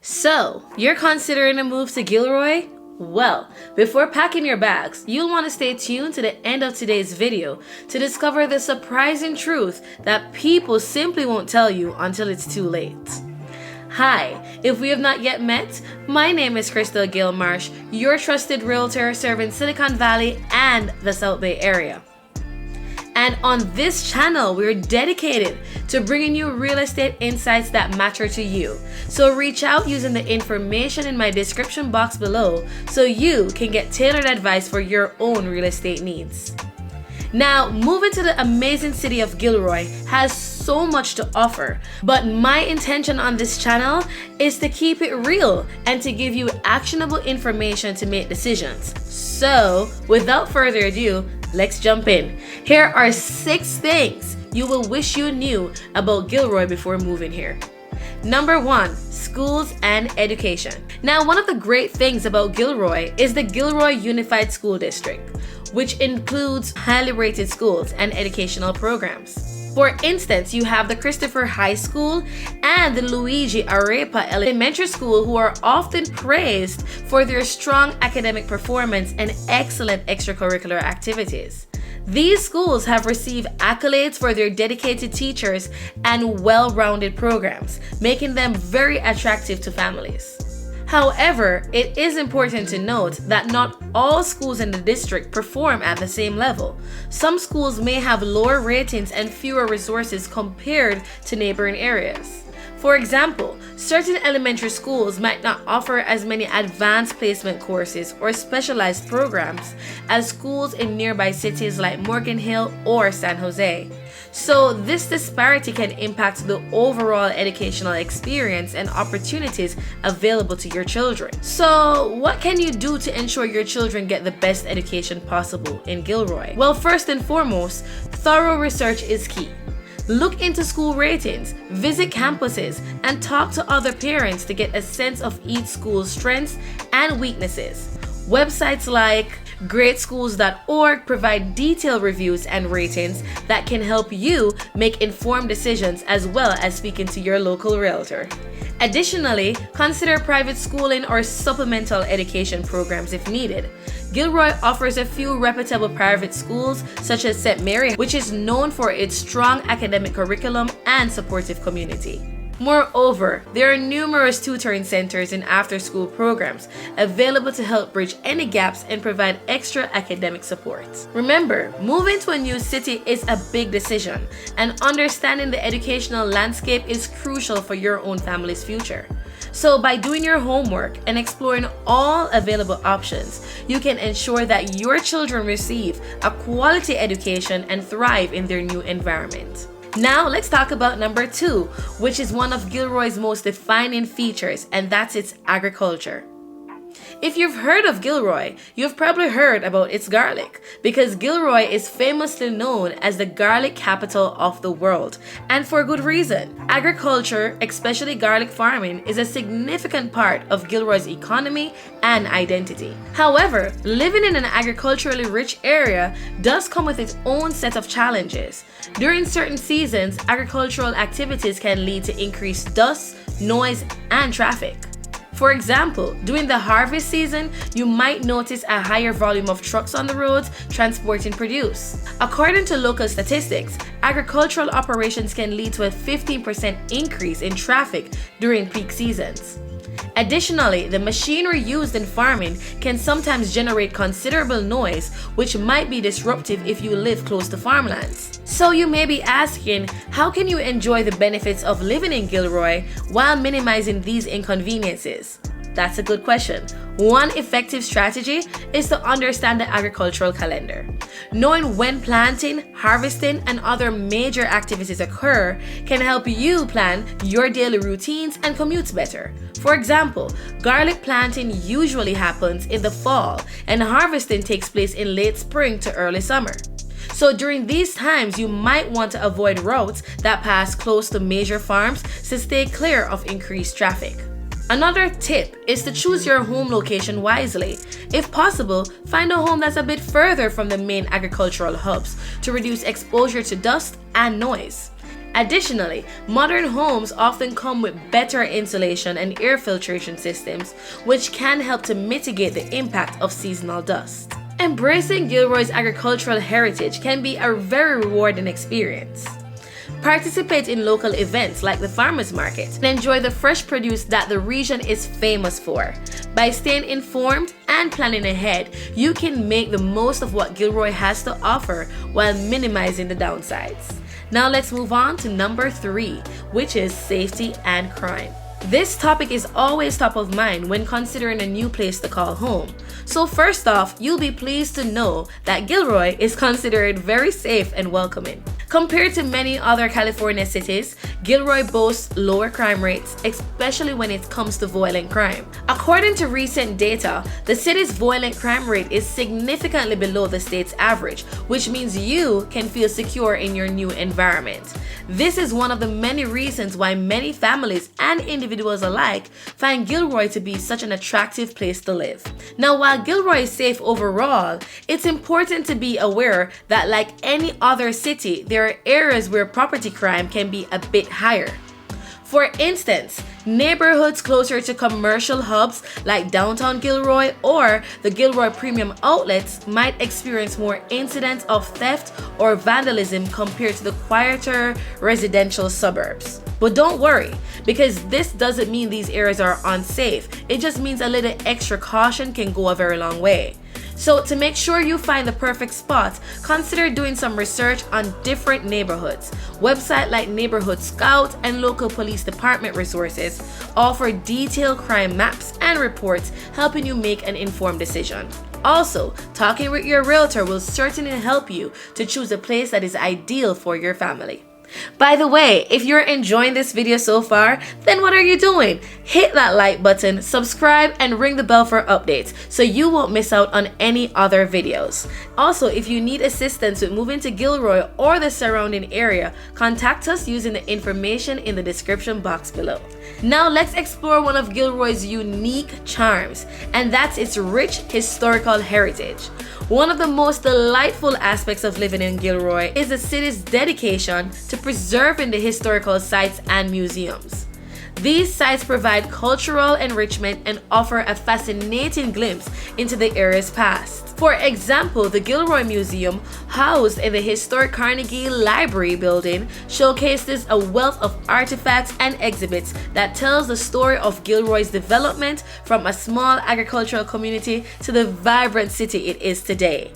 So, you're considering a move to Gilroy? Well, before packing your bags, you'll want to stay tuned to the end of today's video to discover the surprising truth that people simply won't tell you until it's too late. Hi, if we have not yet met, my name is Krystal-Gail Marsh, your trusted realtor serving Silicon Valley and the South Bay area. And on this channel, we're dedicated to bringing you real estate insights that matter to you. So reach out using the information in my description box below so you can get tailored advice for your own real estate needs. Now, moving to the amazing city of Gilroy has so much to offer, but my intention on this channel is to keep it real and to give you actionable information to make decisions. So, without further ado, let's jump in. Here are 6 things you will wish you knew about Gilroy before moving here. Number 1, schools and education. Now, one of the great things about Gilroy is the Gilroy Unified School District, which includes highly rated schools and educational programs. For instance, you have the Christopher High School and the Luigi Arepa Elementary School, who are often praised for their strong academic performance and excellent extracurricular activities. These schools have received accolades for their dedicated teachers and well-rounded programs, making them very attractive to families. However, it is important to note that not all schools in the district perform at the same level. Some schools may have lower ratings and fewer resources compared to neighboring areas. For example, certain elementary schools might not offer as many advanced placement courses or specialized programs as schools in nearby cities like Morgan Hill or San Jose. So this disparity can impact the overall educational experience and opportunities available to your children. So what can you do to ensure your children get the best education possible in Gilroy? Well, first and foremost, thorough research is key. Look into school ratings, visit campuses, and talk to other parents to get a sense of each school's strengths and weaknesses. Websites like greatschools.org provide detailed reviews and ratings that can help you make informed decisions, as well as speaking to your local realtor. Additionally, consider private schooling or supplemental education programs if needed. Gilroy offers a few reputable private schools, such as St. Mary, which is known for its strong academic curriculum and supportive community. Moreover, there are numerous tutoring centers and after-school programs available to help bridge any gaps and provide extra academic support. Remember, moving to a new city is a big decision, and understanding the educational landscape is crucial for your own family's future. So by doing your homework and exploring all available options, you can ensure that your children receive a quality education and thrive in their new environment. Now let's talk about number 2, which is one of Gilroy's most defining features, and that's its agriculture. If you've heard of Gilroy, you've probably heard about its garlic, because Gilroy is famously known as the garlic capital of the world, and for good reason. Agriculture, especially garlic farming, is a significant part of Gilroy's economy and identity. However, living in an agriculturally rich area does come with its own set of challenges. During certain seasons, agricultural activities can lead to increased dust, noise, and traffic. For example, during the harvest season, you might notice a higher volume of trucks on the roads transporting produce. According to local statistics, agricultural operations can lead to a 15% increase in traffic during peak seasons. Additionally, the machinery used in farming can sometimes generate considerable noise, which might be disruptive if you live close to farmlands. So you may be asking, how can you enjoy the benefits of living in Gilroy while minimizing these inconveniences? That's a good question. One effective strategy is to understand the agricultural calendar. Knowing when planting, harvesting, and other major activities occur can help you plan your daily routines and commutes better. For example, garlic planting usually happens in the fall, and harvesting takes place in late spring to early summer. So during these times, you might want to avoid routes that pass close to major farms to stay clear of increased traffic. Another tip is to choose your home location wisely. If possible, find a home that's a bit further from the main agricultural hubs to reduce exposure to dust and noise. Additionally, modern homes often come with better insulation and air filtration systems, which can help to mitigate the impact of seasonal dust. Embracing Gilroy's agricultural heritage can be a very rewarding experience. Participate in local events like the farmers market and enjoy the fresh produce that the region is famous for. By staying informed and planning ahead, you can make the most of what Gilroy has to offer while minimizing the downsides. Now let's move on to number 3, which is safety and crime. This topic is always top of mind when considering a new place to call home. So first off, you'll be pleased to know that Gilroy is considered very safe and welcoming. Compared to many other California cities, Gilroy boasts lower crime rates, especially when it comes to violent crime. According to recent data, the city's violent crime rate is significantly below the state's average, which means you can feel secure in your new environment. This is one of the many reasons why many families and individuals alike find Gilroy to be such an attractive place to live. Now, while Gilroy is safe overall, it's important to be aware that like any other city, there are areas where property crime can be a bit higher. For instance, neighborhoods closer to commercial hubs like downtown Gilroy or the Gilroy Premium Outlets might experience more incidents of theft or vandalism compared to the quieter residential suburbs. But don't worry, because this doesn't mean these areas are unsafe. It just means a little extra caution can go a very long way. So to make sure you find the perfect spot, consider doing some research on different neighborhoods. Websites like Neighborhood Scout and local police department resources offer detailed crime maps and reports, helping you make an informed decision. Also, talking with your realtor will certainly help you to choose a place that is ideal for your family. By the way, if you're enjoying this video so far, then what are you doing? Hit that like button, subscribe, and ring the bell for updates so you won't miss out on any other videos. Also, if you need assistance with moving to Gilroy or the surrounding area, contact us using the information in the description box below. Now let's explore one of Gilroy's unique charms, and that's its rich historical heritage. One of the most delightful aspects of living in Gilroy is the city's dedication to preserving the historical sites and museums. These sites provide cultural enrichment and offer a fascinating glimpse into the area's past. For example, the Gilroy Museum, housed in the historic Carnegie Library building, showcases a wealth of artifacts and exhibits that tells the story of Gilroy's development from a small agricultural community to the vibrant city it is today.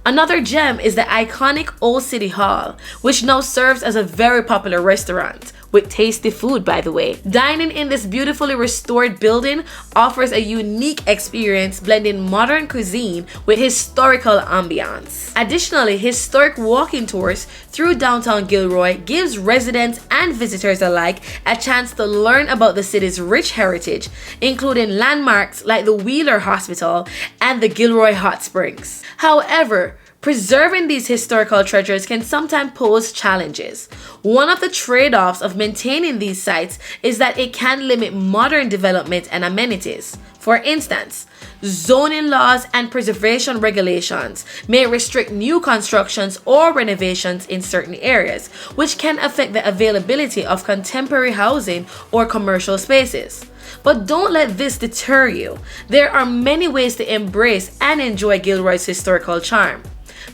Another gem is the iconic Old City Hall, which now serves as a very popular restaurant, with tasty food, by the way. Dining in this beautifully restored building offers a unique experience, blending modern cuisine with historical ambiance. Additionally, historic walking tours through downtown Gilroy gives residents and visitors alike a chance to learn about the city's rich heritage, including landmarks like the Wheeler Hospital and the Gilroy Hot Springs. However, preserving these historical treasures can sometimes pose challenges. One of the trade-offs of maintaining these sites is that it can limit modern development and amenities. For instance, zoning laws and preservation regulations may restrict new constructions or renovations in certain areas, which can affect the availability of contemporary housing or commercial spaces. But don't let this deter you. There are many ways to embrace and enjoy Gilroy's historical charm.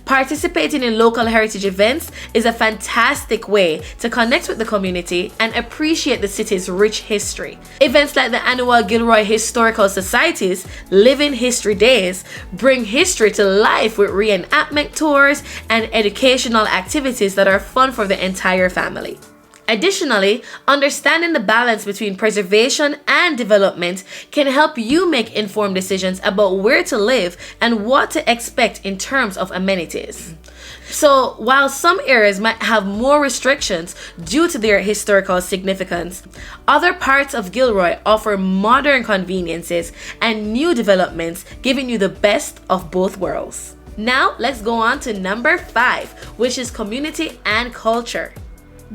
Participating in local heritage events is a fantastic way to connect with the community and appreciate the city's rich history. Events like the annual Gilroy Historical Society's Living History Days bring history to life with reenactment tours and educational activities that are fun for the entire family. Additionally, understanding the balance between preservation and development can help you make informed decisions about where to live and what to expect in terms of amenities. So, while some areas might have more restrictions due to their historical significance, other parts of Gilroy offer modern conveniences and new developments, giving you the best of both worlds. Now, let's go on to number 5, which is community and culture.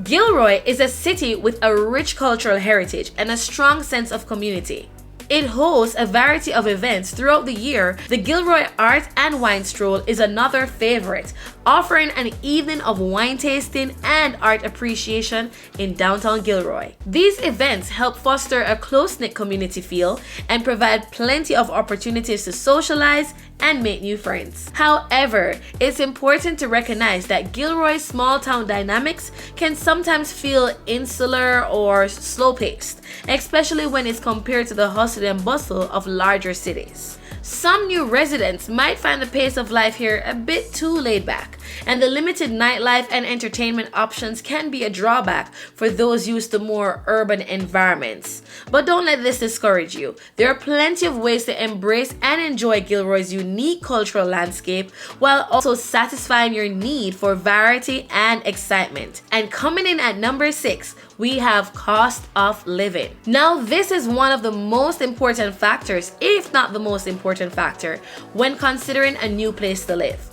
Gilroy is a city with a rich cultural heritage and a strong sense of community. It hosts a variety of events throughout the year. The Gilroy Art and Wine Stroll is another favorite, offering an evening of wine tasting and art appreciation in downtown Gilroy. These events help foster a close-knit community feel and provide plenty of opportunities to socialize and make new friends. However, it's important to recognize that Gilroy's small town dynamics can sometimes feel insular or slow-paced, especially when it's compared to the hustle and bustle of larger cities. Some new residents might find the pace of life here a bit too laid back, and the limited nightlife and entertainment options can be a drawback for those used to more urban environments. But don't let this discourage you. There are plenty of ways to embrace and enjoy Gilroy's unique cultural landscape while also satisfying your need for variety and excitement. And coming in at number 6, we have cost of living. Now, this is one of the most important factors, if not the most important factor, when considering a new place to live.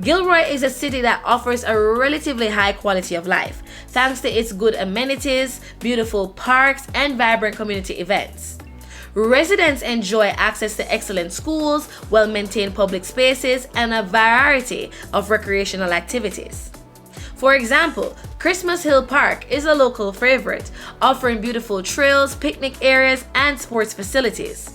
Gilroy is a city that offers a relatively high quality of life, thanks to its good amenities, beautiful parks, and vibrant community events. Residents enjoy access to excellent schools, well-maintained public spaces, and a variety of recreational activities. For example, Christmas Hill Park is a local favorite, offering beautiful trails, picnic areas, and sports facilities.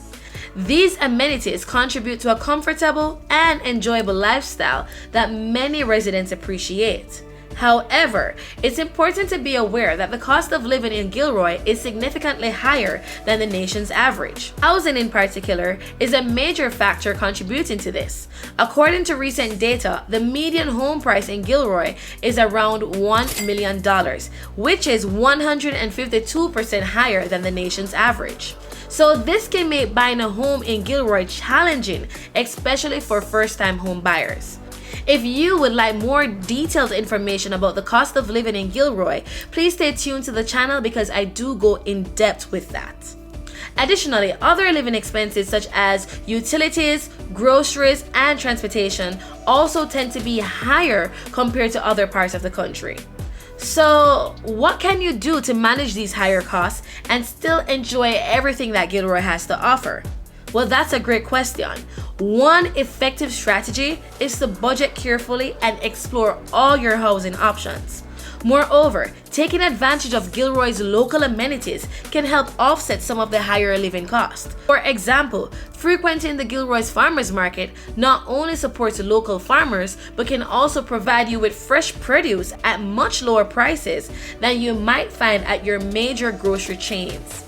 These amenities contribute to a comfortable and enjoyable lifestyle that many residents appreciate. However, it's important to be aware that the cost of living in Gilroy is significantly higher than the nation's average. Housing in particular is a major factor contributing to this. According to recent data, the median home price in Gilroy is around $1 million, which is 152% higher than the nation's average. So this can make buying a home in Gilroy challenging, especially for first-time home buyers. If you would like more detailed information about the cost of living in Gilroy, please stay tuned to the channel because I do go in depth with that. Additionally, other living expenses such as utilities, groceries, and transportation also tend to be higher compared to other parts of the country. So, what can you do to manage these higher costs and still enjoy everything that Gilroy has to offer? Well, that's a great question. One effective strategy is to budget carefully and explore all your housing options. Moreover, taking advantage of Gilroy's local amenities can help offset some of the higher living costs. For example, frequenting the Gilroy's farmers market not only supports local farmers, but can also provide you with fresh produce at much lower prices than you might find at your major grocery chains.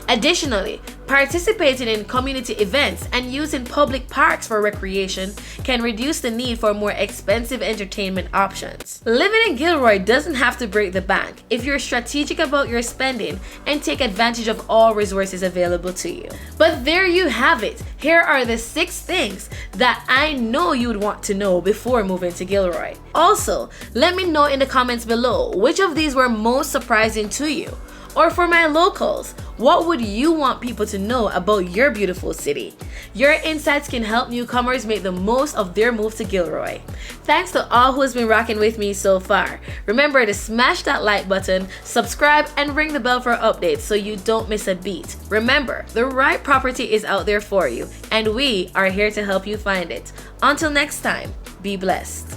Additionally, participating in community events and using public parks for recreation can reduce the need for more expensive entertainment options. Living in Gilroy doesn't have to break the bank if you're strategic about your spending and take advantage of all resources available to you. But there you have it. Here are the 6 things that I know you'd want to know before moving to Gilroy. Also, let me know in the comments below which of these were most surprising to you. Or for my locals, what would you want people to know about your beautiful city? Your insights can help newcomers make the most of their move to Gilroy. Thanks to all who has been rocking with me so far. Remember to smash that like button, subscribe, and ring the bell for updates so you don't miss a beat. Remember, the right property is out there for you, and we are here to help you find it. Until next time, be blessed.